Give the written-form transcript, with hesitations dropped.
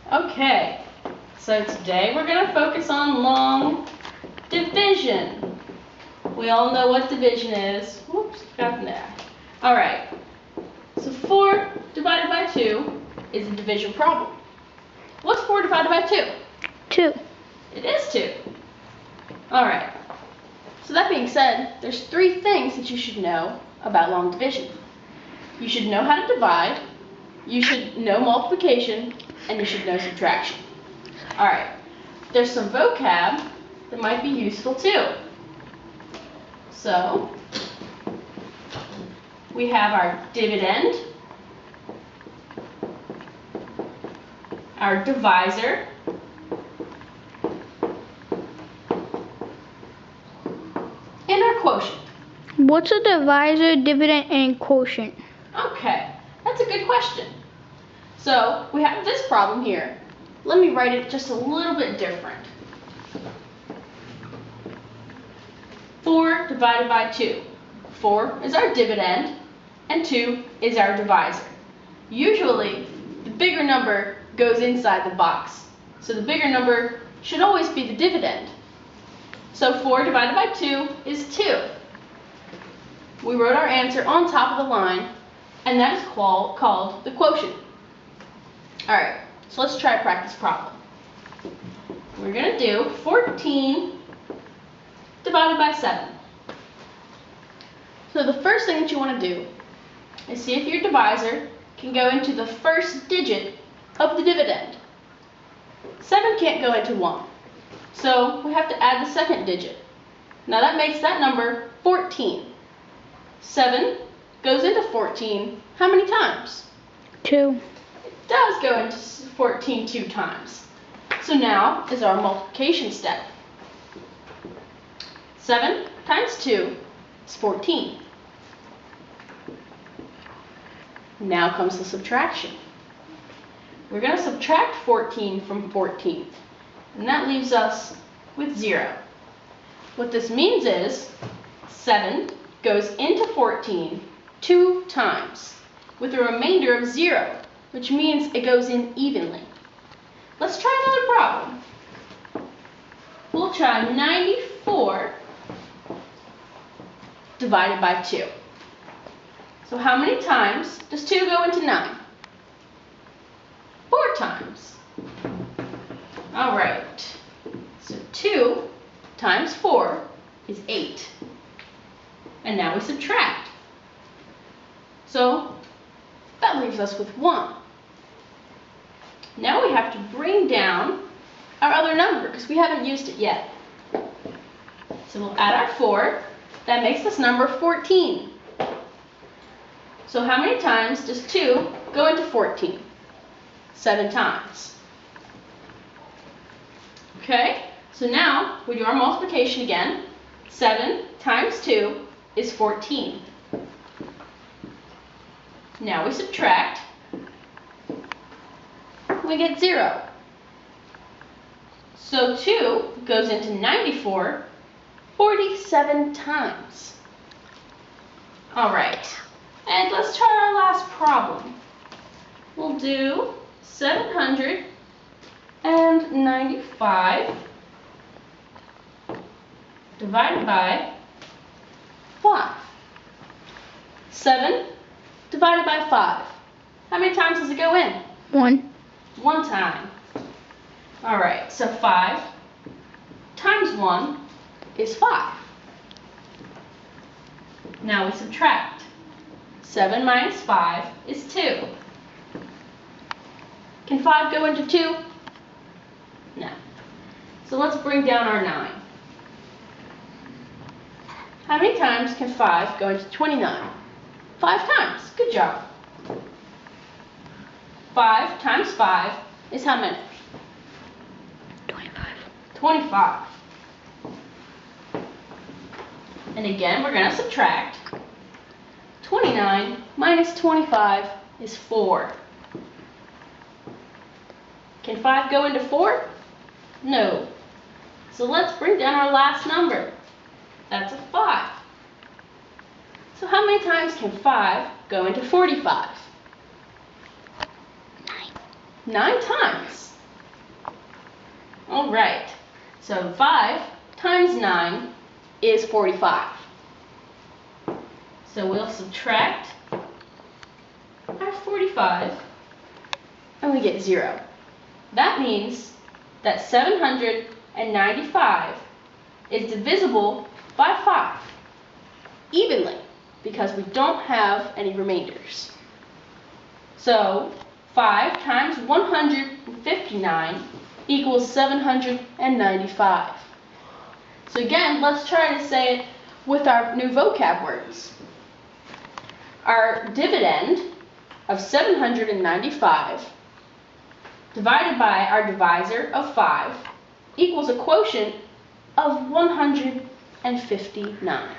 Okay, so today we're going to focus on long division. We all know what division is. Whoops, got that. All right, so 4 divided by 2 is a division problem. What's 4 divided by 2? 2. It is 2. All right, so that being said, there's 3 things that you should know about long division. You should know how to divide, you should know multiplication, and you should know subtraction. All right, there's some vocab that might be useful too. So, we have our dividend, our divisor, and our quotient. What's a divisor, dividend, and quotient? Okay, that's a good question. So, we have this problem here. Let me write it just a little bit different. 4 divided by 2. 4 is our dividend, and 2 is our divisor. Usually, the bigger number goes inside the box. So the bigger number should always be the dividend. So 4 divided by 2 is 2. We wrote our answer on top of the line, and that is called the quotient. All right, so let's try a practice problem. We're going to do 14 divided by 7. So the first thing that you want to do is see if your divisor can go into the first digit of the dividend. 7 can't go into 1, so we have to add the second digit. Now that makes that number 14. 7 goes into 14 how many times? 2. It does go into 14 2 times. So now is our multiplication step. 7 times 2 is 14. Now comes the subtraction. We're going to subtract 14 from 14, and that leaves us with 0. What this means is 7 goes into 14 2 times, with a remainder of 0, which means it goes in evenly. Let's try another problem. We'll try 94 divided by 2. So how many times does 2 go into 9? 4 times. All right, so 2 times 4 is 8. And now we subtract. So that leaves us with 1. Now we have to bring down our other number because we haven't used it yet. So we'll add our 4. That makes this number 14. So how many times does 2 go into 14? 7 times. Okay, so now we do our multiplication again. 7 times 2 is 14. Now we subtract. We get 0. So 2 goes into 94 47 times. All right, and let's try our last problem. We'll do 795 divided by 5. 7 divided by 5. How many times does it go in? 1. 1 time. All right, so 5 times 1 is 5. Now we subtract. 7 minus 5 is 2. Can 5 go into 2? No. So let's bring down our 9. How many times can 5 go into 29? 5 times. Good job. 5 times 5 is how many? 25. 25. And again, we're going to subtract. 29 minus 25 is 4. Can 5 go into 4? No. So let's bring down our last number. That's a 5. So how many times can 5 go into 45? 9 times. All right. So 5 times 9 is 45. So we'll subtract our 45 and we get 0. That means that 795 is divisible by 5 evenly because we don't have any remainders. So 5 times 159 equals 795. So again, let's try to say it with our new vocab words. Our dividend of 795 divided by our divisor of 5 equals a quotient of 159.